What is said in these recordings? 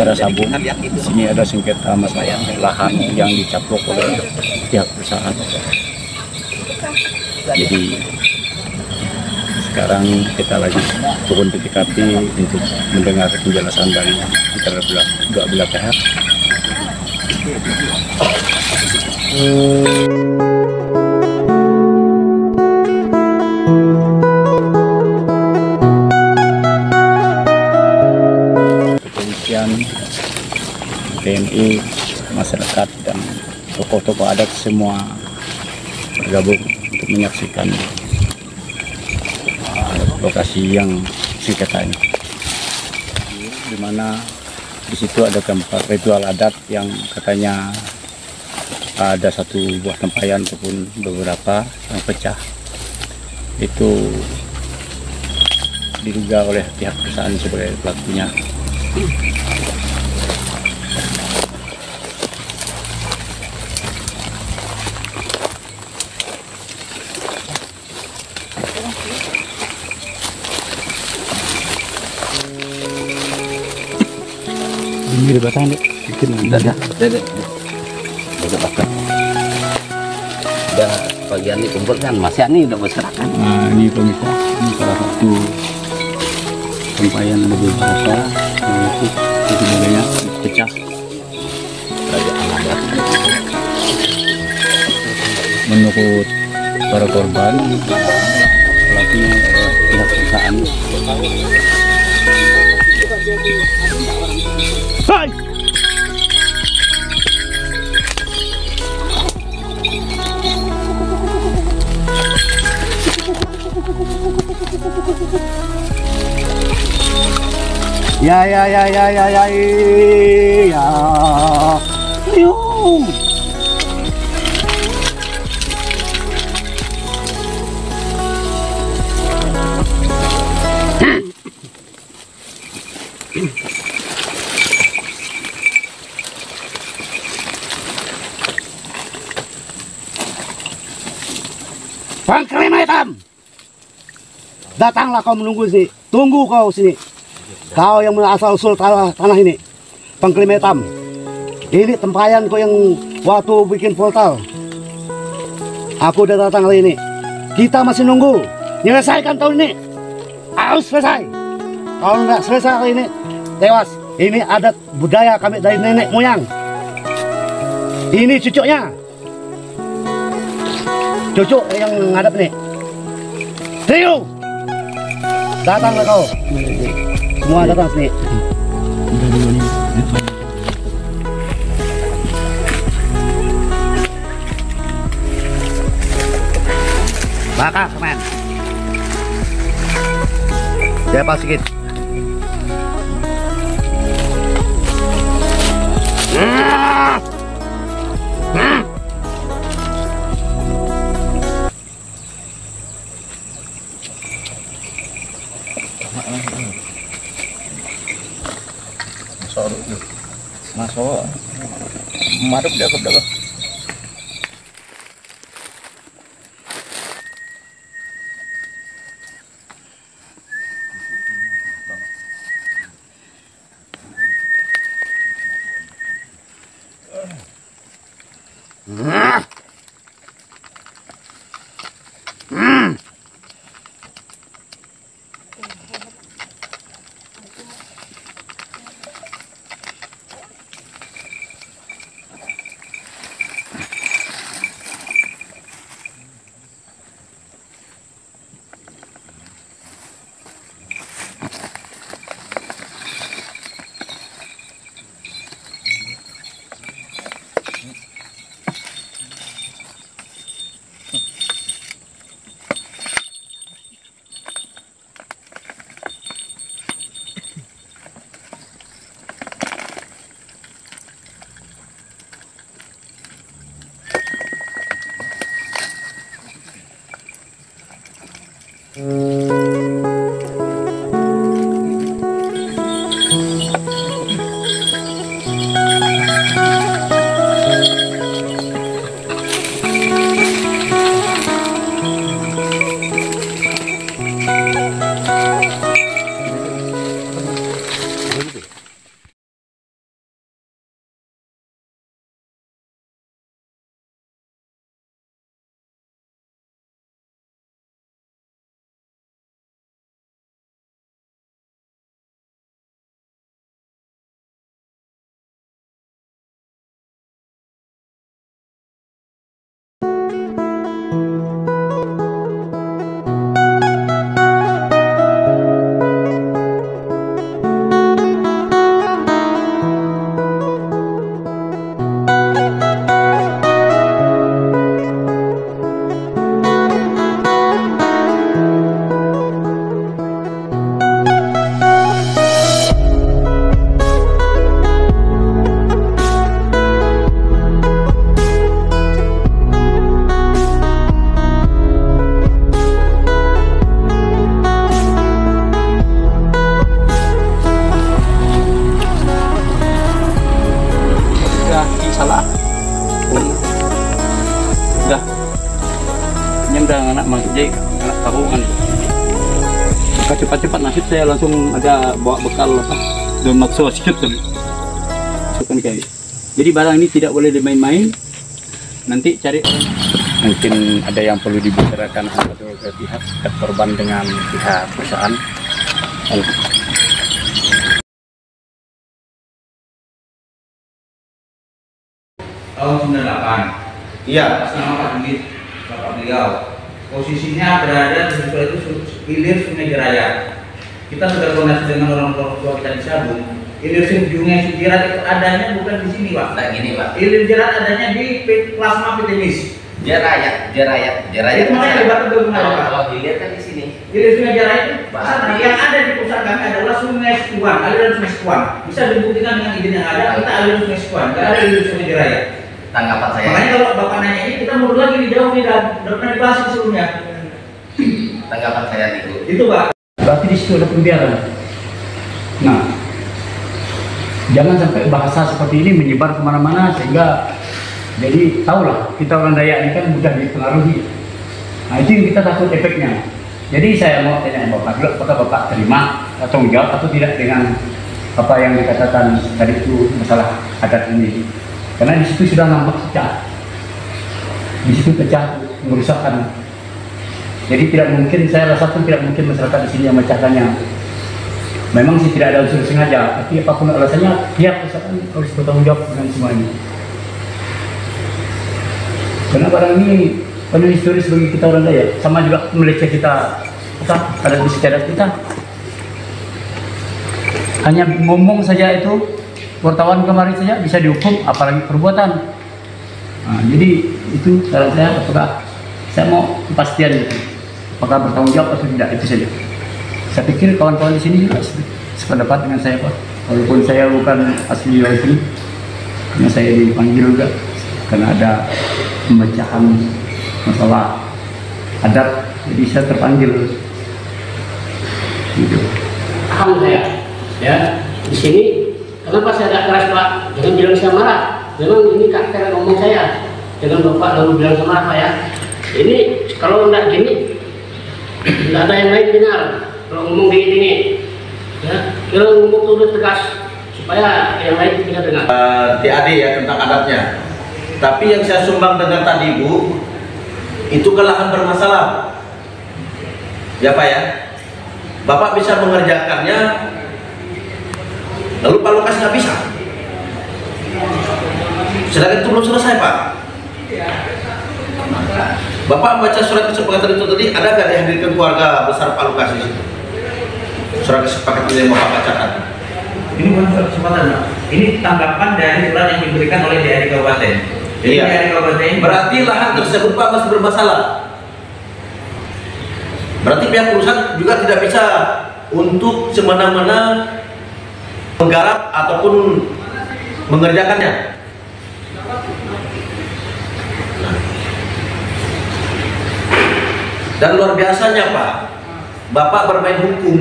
ada sabun. Sini ada sengketa masalah lahan yang dicaplok oleh pihak perusahaan. Jadi sekarang kita lagi turun ke TKP untuk mendengar penjelasan dari antara dua belah pihak. Kepolisian, TNI, masyarakat dan tokoh-tokoh adat semua bergabung untuk menyaksikan lokasi yang sengketa ini, di mana di situ ada tempat ritual adat yang katanya ada satu buah tempayan ataupun beberapa yang pecah. Itu diduga oleh pihak perusahaan sebagai pelakunya. Ini batang bikin Udah bakar. Udah bagian ini kumpul kan, masih ini udah besar kan. Nah, ini pemirsa, ini salah satu tempayan ada beberapa itu sebenarnya pecah. Menurut para korban, pelakunya adalah pihak perusahaan. Hai! Ya. Ayo. Pangkrima hitam, datanglah kau menunggu sini. Tunggu kau sini. Kau yang asal usul tanah ini, Pangkrima hitam. Ini tempayan kau yang waktu bikin portal. Aku udah datang kali ini. Kita masih nunggu. Menyelesaikan tahun ini. Harus selesai. Kalau nggak selesai kali ini, tewas. Ini adat budaya kami dari nenek moyang. Ini cucunya. Cucu yang ngadep nih. Trio, datanglah kau. Semua datang sini. Bakar semen. Siapa sedikit? Masuk, madep dia ke belakang. masuk jadi anak taruhan. Maka cepat-cepat nasib saya langsung ada bawa bekal apa dan maksud sikit tadi. Bukan kayak. Jadi barang ini tidak boleh dimain-main. Nanti cari mungkin ada yang perlu dibicarakan antara kedua pihak korban dengan pihak perusahaan. Tahun 98. Iya, sama Pak Dugit, Bapak beliau. Posisinya berada di sebelah itu hilir Sungai Jeraya. Kita sudah koordinasi dengan orang tua kita di Sabung. Hilir Sungai Jerat itu adanya bukan di sini, Pak. Nah gini Pak, Hilir Jerat adanya di plasma Pitemis. Jeraya. Itu makanya lebar itu gimana, Pak? Kalau dilihat kan di sini. Hilir Sungai Jeraya itu yang ada di pusat kami adalah Sungai Sekuan, aliran Sungai Sekuan. Bisa dibuktikan dengan izin yang ada, kita aliran Sungai Sekuan, nggak ada hilir Sungai Jeraya. Tanggapan saya. Makanya kalau Bapak nanya ini, kita mundur lagi di jauh nih, udah pernah dibahas sebelumnya. Tanggapan saya nih Bu. Itu Pak. Berarti di situ ada pembiaran. Nah, jangan sampai bahasa seperti ini menyebar kemana-mana sehingga jadi tahulah kita orang Dayak ini kan mudah dipengaruhi. Nah itu yang kita takut efeknya. Jadi saya mau tanya Bapak dulu, apakah Bapak terima atau menjawab atau tidak dengan apa yang dikatakan tadi itu masalah adat ini? Karena di situ sudah nampak pecah, di situ pecah merusakkan. Jadi tidak mungkin, saya rasa pun tidak mungkin masyarakat di sini yang memecahkannya. Memang sih tidak ada unsur sengaja, tapi apapun alasannya, pihak perusahaan harus bertanggung jawab dengan semua ini. Karena barang ini penuh historis bagi kita orang Dayak, sama juga meleceh kita, adat istiadat kita. Hanya ngomong saja itu, wartawan kemarin saja bisa dihukum, apalagi perbuatan. Nah, jadi itu saran saya, apakah saya mau kepastian itu, apakah bertanggung jawab atau tidak, itu saja. Saya pikir kawan-kawan di sini juga sependapat dengan saya Pak. Walaupun saya bukan asli dari sini, karena saya dipanggil juga karena ada pemecahan masalah adat, jadi saya terpanggil. Gitu. Paham saya, ya di sini. Kenapa saya tidak keras Pak? Jangan bilang saya marah. Memang ini karakter ngomong saya. Jangan Bapak lalu bilang saya marah Pak ya. Ini kalau tidak gini, tidak ada yang lain dengar. Kalau ngomong gini-gini, ya, kita ngomong turut tegas supaya yang lain bisa dengar. TAD ya tentang adatnya. Tapi yang saya sumbang dengan tadi Bu, itu ke lahan bermasalah. Ya Pak ya. Bapak bisa mengerjakannya, lalu Pak Lukas nggak bisa. Sedangkan itu belum selesai Pak. Bapak baca surat kesepakatan itu tadi, ada nggak dihadirkan keluarga besar Pak Lukas di situ? Surat kesepakatan yang Bapak bacakan. Ini bukan surat kesempatan, Pak. Ini tanggapan dari surat yang diberikan oleh DAD Kabupaten. Jadi Iya. DAD Kabupaten Berarti lahan tersebut Pak masih bermasalah. Berarti pihak perusahaan juga tidak bisa untuk semena-mena menggarap ataupun mengerjakannya. Dan luar biasanya Pak, Bapak bermain hukum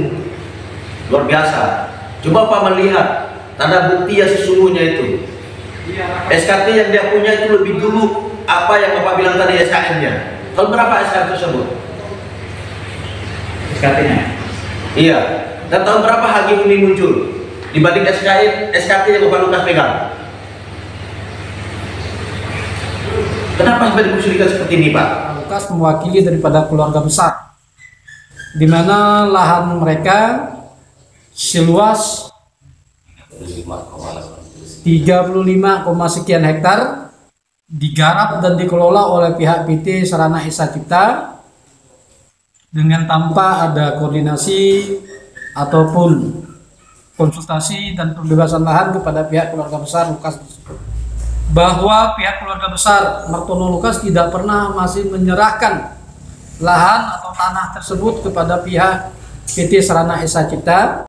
luar biasa. Coba Pak melihat tanda bukti yang sesungguhnya itu. SKT yang dia punya itu lebih dulu apa yang Bapak bilang tadi SKM-nya. Tahun berapa SKM tersebut? SKT-nya. Iya. Dan tahun berapa HG ini muncul dibanding SKT yang Bapak Lukas pegang? Kenapa sampai dikusulkan seperti ini Pak? Lukas mewakili daripada keluarga besar, di mana lahan mereka seluas 35, sekian hektar digarap dan dikelola oleh pihak PT Sarana Esa Cipta dengan tanpa ada koordinasi ataupun konsultasi dan pembebasan lahan kepada pihak keluarga besar Lukas tersebut. Bahwa pihak keluarga besar Martono Lukas tidak pernah masih menyerahkan lahan atau tanah tersebut kepada pihak PT Sarana Esa Cipta.